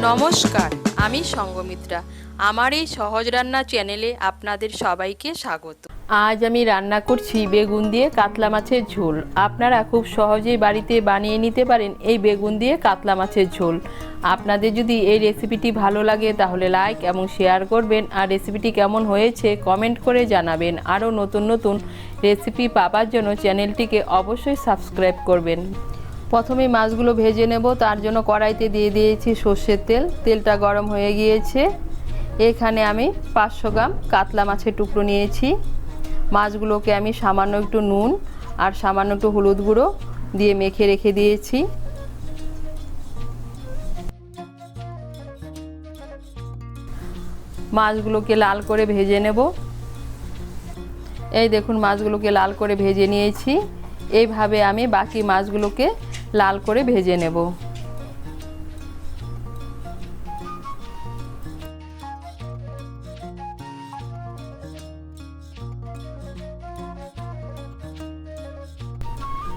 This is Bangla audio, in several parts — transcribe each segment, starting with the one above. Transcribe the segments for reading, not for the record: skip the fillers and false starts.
নমস্কার, আমি সঙ্গমিত্রা। আমার এই সহজ রান্না চ্যানেলে আপনাদের সবাইকে স্বাগত। আজ আমি রান্না করছি বেগুন দিয়ে কাতলা মাছের ঝোল। আপনারা খুব সহজেই বাড়িতে বানিয়ে নিতে পারেন এই বেগুন দিয়ে কাতলা মাছের ঝোল। আপনাদের যদি এই রেসিপিটি ভালো লাগে তাহলে লাইক এবং শেয়ার করবেন, আর রেসিপিটি কেমন হয়েছে কমেন্ট করে জানাবেন। আরও নতুন নতুন রেসিপি পাওয়ার জন্য চ্যানেলটিকে অবশ্যই সাবস্ক্রাইব করবেন। প্রথমে মাছগুলো ভেজে নেব। তার জন্য কড়াইতে দিয়ে দিয়েছি সর্ষের তেল। তেলটা গরম হয়ে গিয়েছে। এখানে আমি 500 গ্রাম কাতলা মাছের টুকরো নিয়েছি। মাছগুলোকে আমি সামান্য একটু নুন আর সামান্য একটু হলুদ গুঁড়ো দিয়ে মেখে রেখে দিয়েছি। মাছগুলোকে লাল করে ভেজে নেব। এই দেখুন, মাছগুলোকে লাল করে ভেজে নিয়েছি। এইভাবে আমি বাকি মাছগুলোকে লাল করে ভেজে নেব।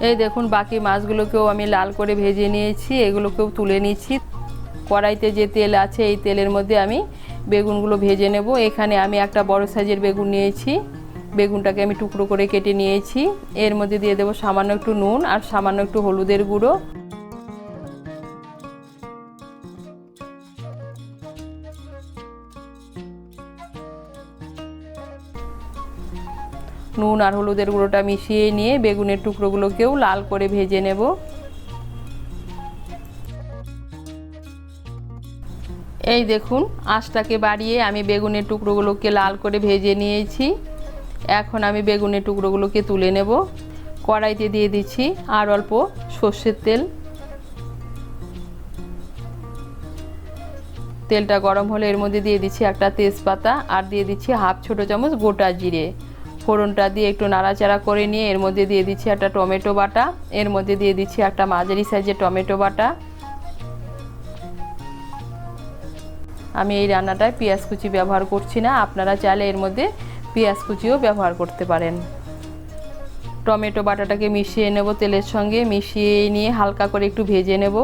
এই দেখুন, বাকি মাছগুলোকেও আমি লাল করে ভেজে নিয়েছি। এগুলোকেও তুলে নিচ্ছি। কড়াইতে যে তেল আছে এই তেলের মধ্যে আমি বেগুনগুলো ভেজে নেব। এখানে আমি একটা বড় সাইজের বেগুন নিয়েছি। বেগুনটাকে আমি টুকরো করে কেটে নিয়েছি। এর মধ্যে দিয়ে দেবো সামান্য একটু নুন আর সামান্য একটু হলুদের গুঁড়ো। নুন আর হলুদের গুঁড়োটা মিশিয়ে নিয়ে বেগুনের টুকরোগুলোকেও লাল করে ভেজে নেব। এই দেখুন, আঁচটাকে বাড়িয়ে আমি বেগুনের টুকরোগুলোকে লাল করে ভেজে নিয়েছি। এখন আমি বেগুনের টুকরোগুলোকে তুলে নেব। কড়াইতে দিয়ে দিচ্ছি আর অল্প সর্ষের তেল। তেলটা গরম হলে এর মধ্যে দিয়ে দিচ্ছি একটা তেজপাতা আর দিয়ে দিচ্ছি হাফ ছোটো চামচ গোটা জিরে। ফোড়নটা দিয়ে একটু নাড়াচাড়া করে নিয়ে এর মধ্যে দিয়ে দিচ্ছি একটা টমেটো বাটা। এর মধ্যে দিয়ে দিচ্ছি একটা মাঝারি সাইজের টমেটো বাটা। আমি এই রান্নাটায় পেঁয়াজ কুচি ব্যবহার করছি না, আপনারা চাইলে এর মধ্যে পেঁয়াজ কুচিও ব্যবহার করতে পারেন। টমেটো বাটাটাকে মিশিয়ে নেব তেলের সঙ্গে। মিশিয়ে নিয়ে হালকা করে একটু ভেজে নেব।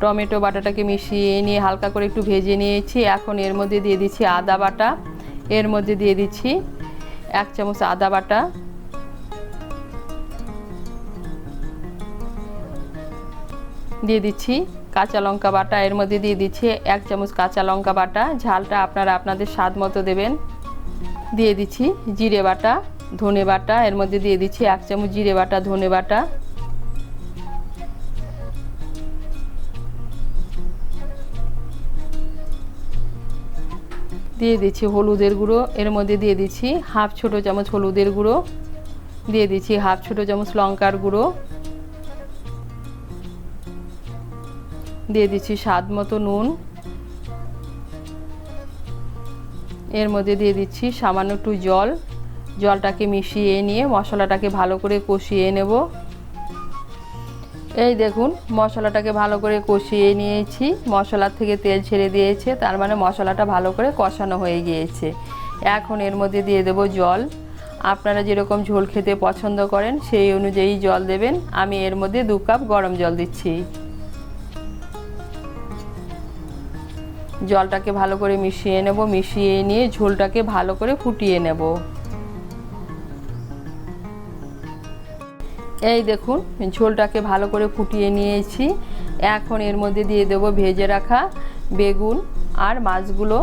টমেটো বাটাটাকে মিশিয়ে নিয়ে হালকা করে একটু ভেজে নিয়েছি। এখন এর মধ্যে দিয়ে দিচ্ছি আদা বাটা। এর মধ্যে দিয়ে দিচ্ছি 1 চামচ আদা বাটা। দিয়ে দিচ্ছি কাঁচা লঙ্কা বাটা। এর মধ্যে দিয়ে দিচ্ছি 1 চামচ কাঁচা লঙ্কা বাটা। ঝালটা আপনারা আপনাদের স্বাদ মতো দেবেন। দিয়ে দিচ্ছি জিরে বাটা, ধনে বাটা। এর মধ্যে দিয়ে দিচ্ছি 1 চামচ জিরে বাটা, ধনে বাটা। দিয়ে দিচ্ছি হলুদের গুঁড়ো। এর মধ্যে দিয়ে দিচ্ছি হাফ ছোটো চামচ হলুদের গুঁড়ো। দিয়ে দিচ্ছি হাফ ছোটো চামচ লঙ্কার গুঁড়ো। দিয়ে দিচ্ছি স্বাদ মতো নুন। এর মধ্যে দিয়ে দিচ্ছি সামান্য একটু জল। জলটাকে মিশিয়ে নিয়ে মশলাটাকে ভালো করে কষিয়ে নেব। এই দেখুন, মশলাটাকে ভালো করে কষিয়ে নিয়েছি। মশলার থেকে তেল ছেড়ে দিয়েছে, তার মানে মশলাটা ভালো করে কষানো হয়ে গিয়েছে। এখন এর মধ্যে দিয়ে দেব জল। আপনারা যেরকম ঝোল খেতে পছন্দ করেন সেই অনুযায়ী জল দেবেন। আমি এর মধ্যে 2 কাপ গরম জল দিচ্ছি। জলটাকে ভালো করে মিশিয়ে নেব। মিশিয়ে নিয়ে ঝোলটাকে ভালো করে ফুটিয়ে নেব। এই দেখুন, ঝোলটাকে ভালো করে ফুটিয়ে নিয়েছি। এখন এর মধ্যে দিয়ে দেব ভেজে রাখা বেগুন আর মাছগুলো।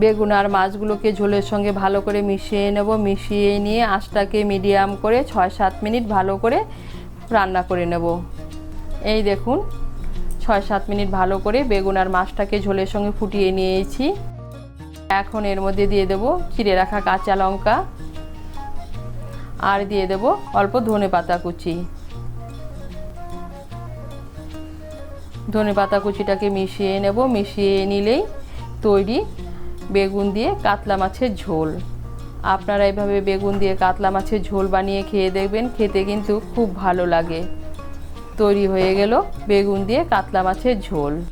বেগুন আর মাছগুলোকে ঝোলের সঙ্গে ভালো করে মিশিয়ে নেব। মিশিয়ে নিয়ে আঁচটাকে মিডিয়াম করে 6-7 মিনিট ভালো করে রান্না করে নেব। এই দেখুন, 6-7 মিনিট ভালো করে বেগুন আর মাছটাকে ঝোলের সঙ্গে ফুটিয়ে নিয়েছি। এখন এর মধ্যে দিয়ে দেব চিড়ে রাখা কাঁচা লঙ্কা আর দিয়ে দেব অল্প ধনেপাতা কুচি। ধনেপাতা কুচিটাকে মিশিয়ে নেব। মিশিয়ে নিলেই তৈরি বেগুন দিয়ে কাতলা মাছের ঝোল। আপনারা এভাবে বেগুন দিয়ে কাতলা মাছের ঝোল বানিয়ে খেয়ে দেখবেন, খেতে কিন্তু খুব ভালো লাগে। তৈরি হয়ে গেল বেগুন দিয়ে কাতলা মাছের ঝোল।